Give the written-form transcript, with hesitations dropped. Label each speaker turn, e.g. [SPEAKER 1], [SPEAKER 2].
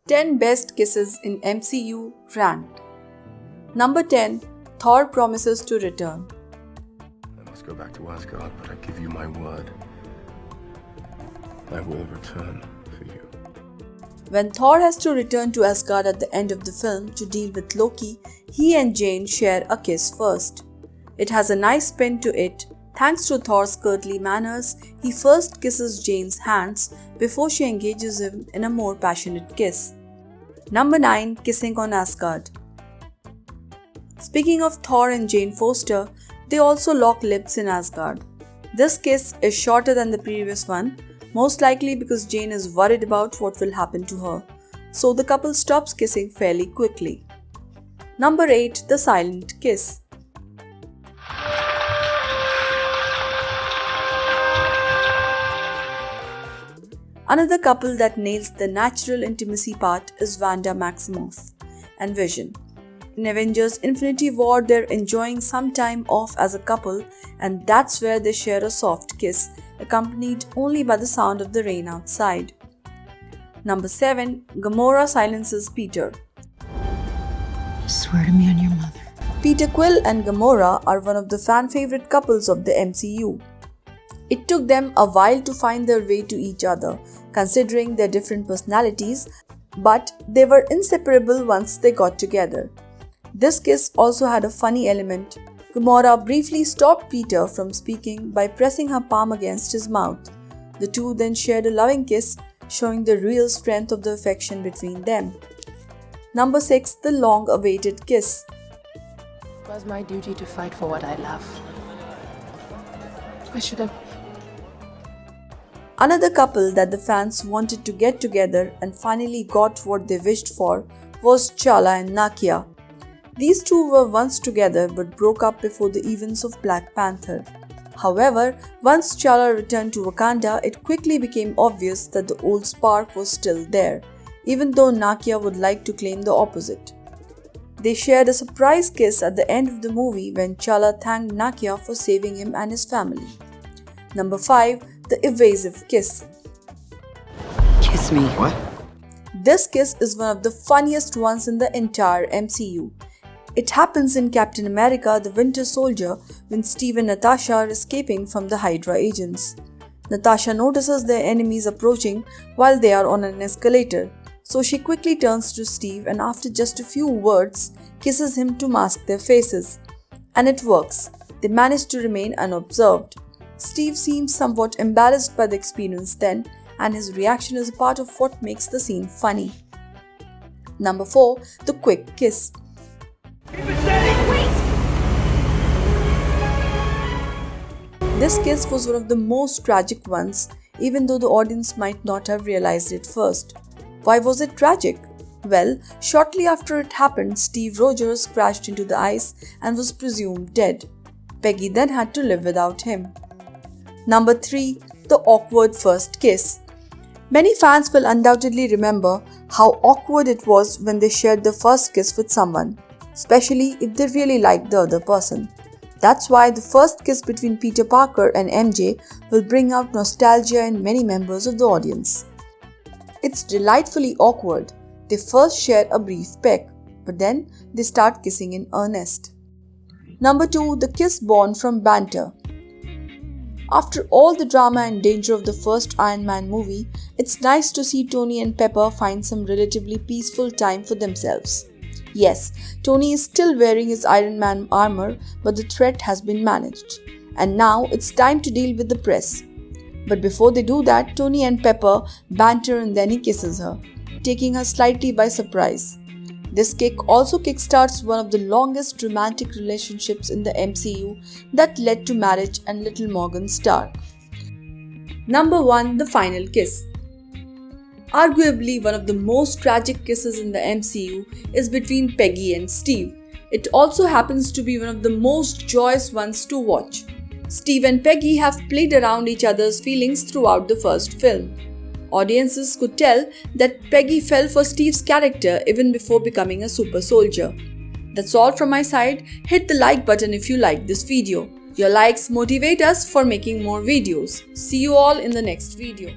[SPEAKER 1] 10 Best Kisses in MCU ranked. Number 10. Thor promises to return.
[SPEAKER 2] I must go back to Asgard, but I give you my word. I will return for you.
[SPEAKER 1] When Thor has to return to Asgard at the end of the film to deal with Loki, he and Jane share a kiss first. It has a nice spin to it. Thanks to Thor's courtly manners, he first kisses Jane's hands before she engages him in a more passionate kiss. Number 9. Kissing on Asgard. Speaking of Thor and Jane Foster, they also lock lips in Asgard. This kiss is shorter than the previous one, most likely because Jane is worried about what will happen to her, so the couple stops kissing fairly quickly. Number 8. The silent kiss. Another couple that nails the natural intimacy part is Wanda Maximoff and Vision. In Avengers Infinity War, they're enjoying some time off as a couple, and that's where they share a soft kiss, accompanied only by the sound of the rain outside. Number 7. Gamora silences Peter.
[SPEAKER 3] Swear to me on your mother.
[SPEAKER 1] Peter Quill and Gamora are one of the fan-favorite couples of the MCU. It took them a while to find their way to each other, considering their different personalities, but they were inseparable once they got together. This kiss also had a funny element. Gamora briefly stopped Peter from speaking by pressing her palm against his mouth. The two then shared a loving kiss, showing the real strength of the affection between them. Number 6. The long-awaited kiss.
[SPEAKER 3] It was my duty to fight for what I love. I should have.
[SPEAKER 1] Another couple that the fans wanted to get together and finally got what they wished for was T'Challa and Nakia. These two were once together but broke up before the events of Black Panther. However, once T'Challa returned to Wakanda, it quickly became obvious that the old spark was still there, even though Nakia would like to claim the opposite. They shared a surprise kiss at the end of the movie when T'Challa thanked Nakia for saving him and his family. Number 5. The evasive kiss.
[SPEAKER 3] Kiss me.
[SPEAKER 2] What?
[SPEAKER 1] This kiss is one of the funniest ones in the entire MCU. It happens in Captain America: The Winter Soldier when Steve and Natasha are escaping from the Hydra agents. Natasha notices their enemies approaching while they are on an escalator, so she quickly turns to Steve and after just a few words, kisses him to mask their faces. And it works. They manage to remain unobserved. Steve seems somewhat embarrassed by the experience then, and his reaction is a part of what makes the scene funny. Number 4. The quick kiss. This kiss was one of the most tragic ones, even though the audience might not have realized it first. Why was it tragic? Well, shortly after it happened, Steve Rogers crashed into the ice and was presumed dead. Peggy then had to live without him. Number 3. The awkward first kiss. Many fans will undoubtedly remember how awkward it was when they shared the first kiss with someone, especially if they really liked the other person. That's why the first kiss between Peter Parker and MJ will bring out nostalgia in many members of the audience. It's delightfully awkward. They first share a brief peck, but then they start kissing in earnest. Number 2. The kiss born from banter. After all the drama and danger of the first Iron Man movie, it's nice to see Tony and Pepper find some relatively peaceful time for themselves. Yes, Tony is still wearing his Iron Man armor, but the threat has been managed. And now it's time to deal with the press. But before they do that, Tony and Pepper banter and then he kisses her, taking her slightly by surprise. This kick also kickstarts one of the longest romantic relationships in the MCU that led to marriage and Little Morgan Stark. Number 1. The final kiss. Arguably one of the most tragic kisses in the MCU is between Peggy and Steve. It also happens to be one of the most joyous ones to watch. Steve and Peggy have played around each other's feelings throughout the first film. Audiences could tell that Peggy fell for Steve's character even before becoming a super soldier. That's all from my side. Hit the like button if you liked this video. Your likes motivate us for making more videos. See you all in the next video.